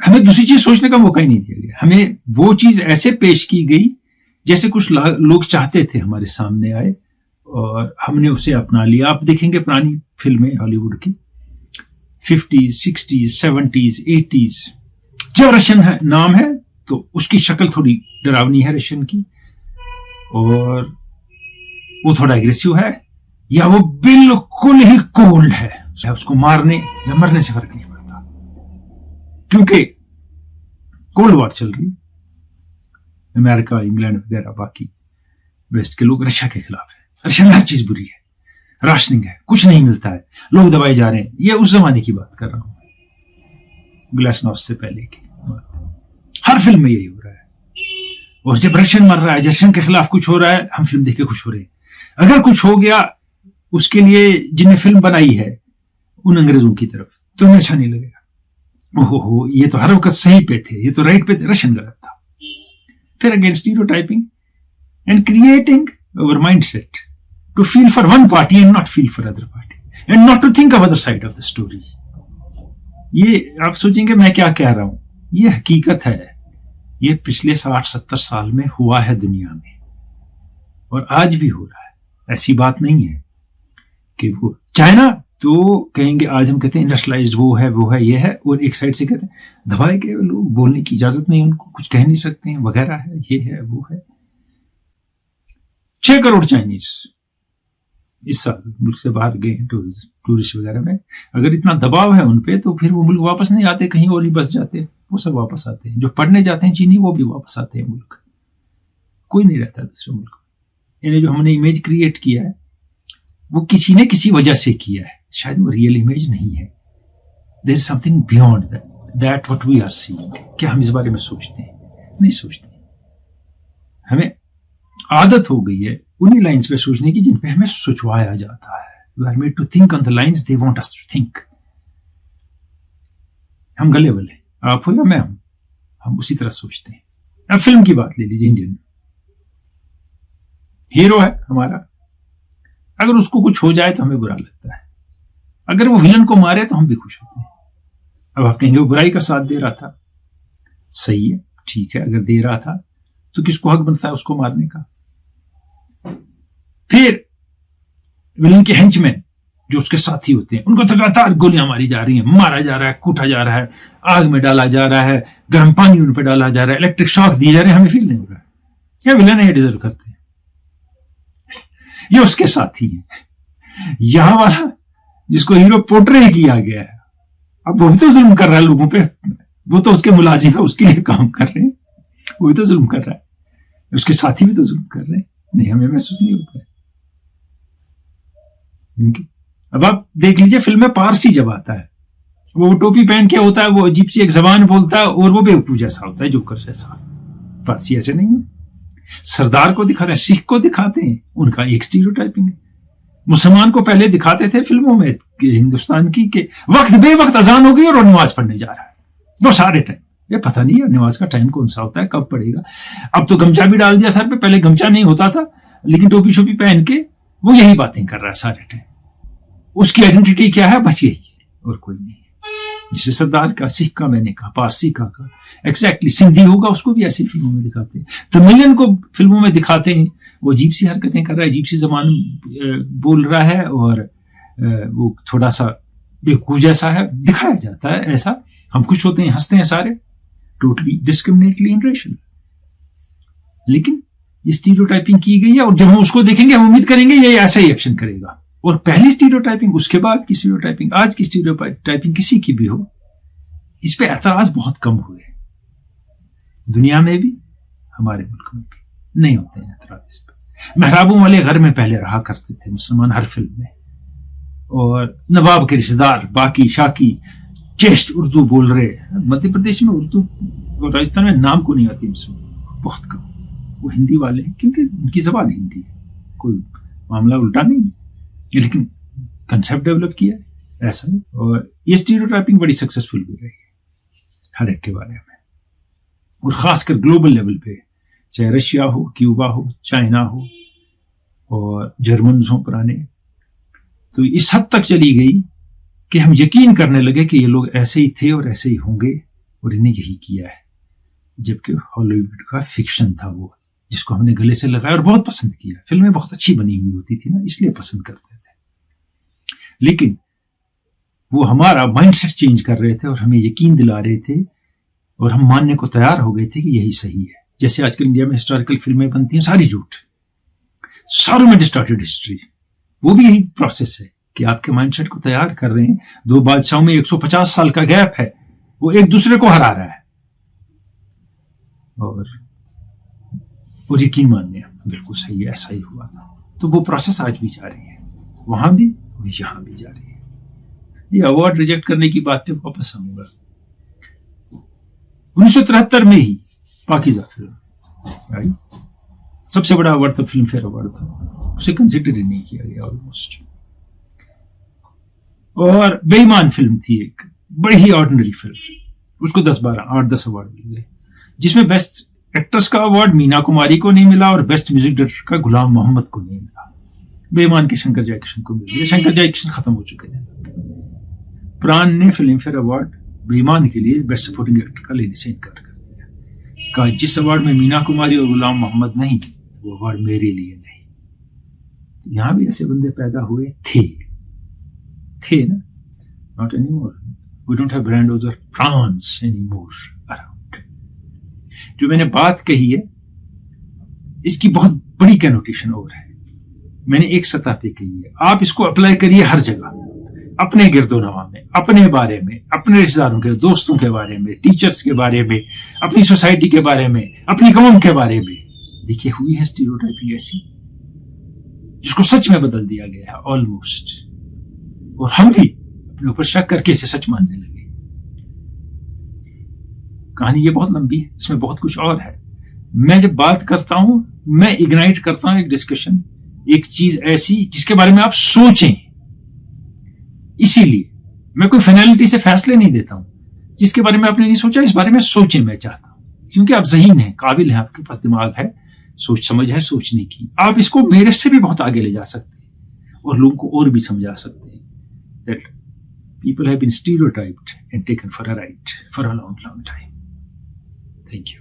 ہمیں دوسری چیز سوچنے کا موقع ہی نہیں دیا گیا. ہمیں وہ چیز ایسے پیش کی گئی جیسے کچھ لوگ چاہتے تھے ہمارے سامنے آئے اور ہم نے اسے اپنا لیا. آپ دیکھیں گے پرانی فلمیں ہالی ووڈ کی 50s 60s 70s 80s, جب رشین نام ہے تو اس کی شکل تھوڑی ڈراونی ہے رشین کی, اور وہ تھوڑا اگریسو ہے, یا وہ بالکل ہی کولڈ ہے. اس کو مارنے یا مرنے سے فرق نہیں پڑتا, کیونکہ کولڈ وار چل رہی, امریکہ انگلینڈ وغیرہ باقی ویسٹ کے لوگ رشیا کے خلاف ہیں. رشیا میں ہر چیز بری ہے, راشننگ ہے, کچھ نہیں ملتا ہے, لوگ دبائے جا رہے ہیں. یہ اس زمانے کی بات کر رہا ہوں, گلاسنوس سے پہلے کی بات. ہر فلم میں یہی ہو رہا ہے. اور جب رشین مر رہا ہے, رشین کے خلاف کچھ ہو رہا ہے, ہم فلم دیکھ کے خوش ہو رہے ہیں. اگر کچھ ہو گیا اس کے لیے جن نے فلم بنائی ہے ان انگریزوں کی طرف, تو ہمیں اچھا نہیں لگے گا. اوہو یہ تو ہر وقت صحیح پہ تھے, یہ تو رائٹ پہ تھے, رشین غلط تھا. پھر اگین اسٹیریوٹائپنگ اینڈ کریٹنگ اور mindset to feel for one party and not feel for other party and not to think of other side of the story. یہ آپ سوچیں گے میں کیا کہہ رہا ہوں, یہ حقیقت ہے. یہ پچھلے 60-70 سال میں ہوا ہے دنیا میں, اور آج بھی ہو رہا ہے. ایسی بات نہیں ہے کہ وہ چائنا تو کہیں گے, آج ہم کہتے ہیں انڈسٹریلائزڈ وہ ہے یہ ہے, اور ایک سائڈ سے کہتے ہیں دبائے گئے لوگ, بولنے کی اجازت نہیں, ان کو کچھ کہہ نہیں سکتے ہیں وغیرہ ہے, یہ ہے وہ ہے. 6 کروڑ چائنیز اس سال ملک سے باہر گئے ہیں ٹورسٹ وغیرہ میں. اگر اتنا دباؤ ہے ان پہ تو پھر وہ ملک واپس نہیں آتے, کہیں اور ہی بس جاتے. وہ سب واپس آتے ہیں. جو پڑھنے جاتے ہیں چینی وہ بھی واپس آتے ہیں ملک. کوئی نہیں رہتا دوسرے ملک. یعنی جو ہم نے امیج کریٹ کیا ہے وہ کسی نے کسی وجہ سے کیا ہے, شاید وہ ریئل امیج نہیں ہے. There is something beyond that what we are seeing. کیا ہم اس بارے میں سوچتے ہیں؟ نہیں سوچتے. ہمیں عادت ہو گئی ہے انہی لائنز پہ سوچنے کی جن پہ ہمیں سوچوایا جاتا ہے. We are made to think on the lines they want us to think. ہم گلے والے, آپ ہو یا میں ہوں, ہم اسی طرح سوچتے ہیں. اب فلم کی بات لے لیجیے. انڈین ہیرو ہے ہمارا, اگر اس کو کچھ ہو جائے تو ہمیں برا لگتا ہے, اگر وہ ویلن کو مارے تو ہم بھی خوش ہوتے ہیں. اب آپ کہیں گے وہ برائی کا ساتھ دے رہا تھا, صحیح ہے, ٹھیک ہے, اگر دے رہا تھا تو کس کو حق بنتا ہے اس کو مارنے کا؟ پھر ولن کے ہینچ مین جو اس کے ساتھی ہوتے ہیں ان کو لگاتار گولیاں ماری جا رہی ہیں, مارا جا رہا ہے, کوٹا جا رہا ہے, آگ میں ڈالا جا رہا ہے, گرم پانی ان پہ ڈالا جا رہا ہے, الیکٹرک شاک دیے جا رہے ہیں, ہمیں فیل نہیں ہو رہا ہے. کیا ولن ہے, ڈیزرو کرتے ہیں, یہ اس کے ساتھی ہیں. یہاں والا جس کو ہیرو پورٹرے کیا گیا ہے, اب وہ بھی تو ظلم کر رہا ہے لوگوں پہ, وہ تو اس کے ملازم ہے, اس کے لیے کام کر رہے ہیں, وہ بھی تو ظلم کر رہا ہے, اس کے ساتھی بھی تو ظلم کر رہے ہیں. نہیں, ہمیں محسوس نہیں ہوتا ہے. اب آپ دیکھ لیجئے فلم میں پارسی جب آتا ہے, وہ ٹوپی پہن کے ہوتا ہے, وہ عجیب سی ایک زبان بولتا ہے, اور وہ بیوقوف جیسا ہوتا ہے, جوکر جیسا. پارسی ایسے نہیں ہے. سردار کو دکھاتے ہیں, سکھ کو دکھاتے ہیں, ان کا ایک اسٹیریوٹائپنگ ہے. مسلمان کو پہلے دکھاتے تھے فلموں میں ہندوستان کی کہ وقت بے وقت اذان ہو گئی اور وہ نماز پڑھنے جا رہا ہے, وہ سارے ٹائم. یہ پتہ نہیں ہے نماز کا ٹائم کون سا ہوتا ہے, کب پڑے گا. اب تو گمچا بھی ڈال دیا سر پہ, پہلے گمچا نہیں ہوتا تھا, لیکن ٹوپی شوپی پہن کے وہ یہی باتیں کر رہا ہے سارے ٹائم. اس کی آئیڈینٹی کیا ہے؟ بس یہی ہے, اور کوئی نہیں ہے. جسے سردار کا, سکھ کا, میں نے کہا پارسی کا ایگزیکٹلی. سندھی ہوگا اس کو بھی ایسی فلموں میں دکھاتے ہیں, تملین کو فلموں میں دکھاتے ہیں, وہ عجیب سی حرکتیں کر رہا ہے, عجیب سی زبان بول رہا ہے, اور وہ تھوڑا سا بیوقوف جیسا ہے, دکھایا جاتا ہے ایسا. ہم خوش ہوتے ہیں, ہنستے ہیں سارے, ٹوٹلی ڈسکریمنیٹلی اینڈ ریشل. لیکن یہ اسٹیریوٹائپنگ کی گئی ہے, اور جب ہم اس کو دیکھیں گے ہم امید کریں گے یہ ایسا ہی ایکشن کرے گا. اور پہلی اسٹیریوٹائپنگ, اس کے بعد کی اسٹیریوٹائپنگ, آج کی اسٹیریوٹائپنگ کسی کی بھی ہو, اس پہ اعتراض بہت کم ہوئے. دنیا میں بھی ہمارے ملک میں بھی نہیں ہوتے ہیں اعتراض اس پہ. محرابوں والے گھر میں پہلے رہا کرتے تھے مسلمان ہر فلم میں, اور نواب کے رشتے دار باقی شاکی چیسٹ اردو بول رہے. مدھیہ پردیش میں اردو اور راجستھان میں نام کو نہیں آتی مسلمان, بہت کم. وہ ہندی والے ہیں کیونکہ ان کی زبان ہندی ہے, کوئی معاملہ الٹا نہیں ہے, لیکن کنسیپٹ ڈیولپ کیا ہے ایسا ہی. اور یہ اسٹیریوٹائپنگ بڑی سکسیسفل بھی رہی ہے ہر ایک کے بارے میں, اور خاص کر گلوبل لیول پہ, چاہے رشیا ہو, کیوبا ہو, چائنا ہو, اور جرمنز ہوں پرانے. تو اس حد تک چلی گئی کہ ہم یقین کرنے لگے کہ یہ لوگ ایسے ہی تھے اور ایسے ہی ہوں گے, اور انہیں یہی کیا ہے. جبکہ ہالی ووڈ کا فکشن تھا وہ, جس کو ہم نے گلے سے لگایا اور بہت پسند کیا. فلمیں بہت اچھی بنی ہوئی ہوتی تھی نا, اس لیے پسند کرتے تھے. لیکن وہ ہمارا مائنڈ سیٹ چینج کر رہے تھے اور ہمیں یقین دلا رہے تھے, اور ہم ماننے کو تیار ہو گئے تھے کہ یہی صحیح ہے. جیسے آج کل انڈیا میں ہسٹوریکل فلمیں بنتی ہیں, ساری جھوٹ, ساروں میں ڈسٹارٹیڈ ہسٹری. وہ بھی یہی پروسیس ہے کہ آپ کے مائنڈ سیٹ کو تیار کر رہے ہیں. 2 بادشاہوں میں 150 سال کا گیپ ہے, وہ ایک دوسرے کو ہرا رہا ہے, اور یقین ماننے بالکل صحیح ہے, ایسا ہی ہوا تھا. تو وہ پروسیس آج بھی جاری ہے, وہاں بھی اور یہاں بھی جاری ہے. یہ ایوارڈ ریجیکٹ کرنے کی بات پہ واپس آؤں گا. 1973 میں ہی پاکیزہ فلم آئی, سب سے بڑا ایوارڈ تھا, فلم فیئر ایوارڈ تھا, اسے کنسیڈر ہی نہیں کیا گیا آلموسٹ. اور بے ایمان فلم تھی, ایک بڑی ہی آرڈنری فلم, اس کو 8-10 ایوارڈ مل گئے, جس میں بیسٹ ایکٹرس کا ایوارڈ مینا کماری کو نہیں ملا اور بیسٹ میوزک ڈائریکٹر کا غلام محمد کو نہیں ملا. بے ایمان کے شنکر جے کشن کو مل گیا. شنکر جے کشن ختم ہو چکے تھے. پران نے فلم فیئر ایوارڈ بے ایمان کے لیے بیسٹ سپورٹنگ ایکٹر کا لینے سے انکار کر دیا, کہا جس ایوارڈ میں مینا کماری اور غلام محمد نہیں, وہ ایوارڈ میرے لیے نہیں. یہاں بھی ایسے بندے پیدا ہوئے تھے نا, not anymore. We don't have brandos or prawns anymore around. جو میں نے بات کہی ہے, اس کی بہت بڑی کنوٹیشن اور ہے. میں نے ایک سطح پہ کہی ہے, آپ اس کو اپلائی کریے ہر جگہ, اپنے گرد و نواح میں, اپنے بارے میں, اپنے رشتہ داروں کے, دوستوں کے بارے میں, ٹیچرز کے بارے میں, اپنی سوسائٹی کے بارے میں, اپنی قوم کے بارے میں. دیکھیے ہوئی ہے اسٹیریوٹائپنگ ایسی, جس کو سچ میں بدل دیا گیا ہے آلموسٹ, اور ہم بھی اپنے اوپر شک کر کے اسے سچ ماننے لگے. کہانی یہ بہت لمبی ہے, اس میں بہت کچھ اور ہے. میں جب بات کرتا ہوں, میں اگنائٹ کرتا ہوں ایک ڈسکشن, ایک چیز ایسی جس کے بارے میں آپ سوچیں. اسی لیے میں کوئی فائنلٹی سے فیصلے نہیں دیتا ہوں. جس کے بارے میں آپ نے نہیں سوچا, اس بارے میں سوچیں, میں چاہتا ہوں, کیونکہ آپ ذہین ہیں, قابل ہیں, آپ کے پاس دماغ ہے, سوچ سمجھ ہے سوچنے کی. آپ اس کو میرے سے بھی بہت آگے لے جا سکتے ہیں, اور لوگوں کو اور بھی سمجھا سکتے ہیں that people have been stereotyped and taken for a ride for a long, long time. Thank you.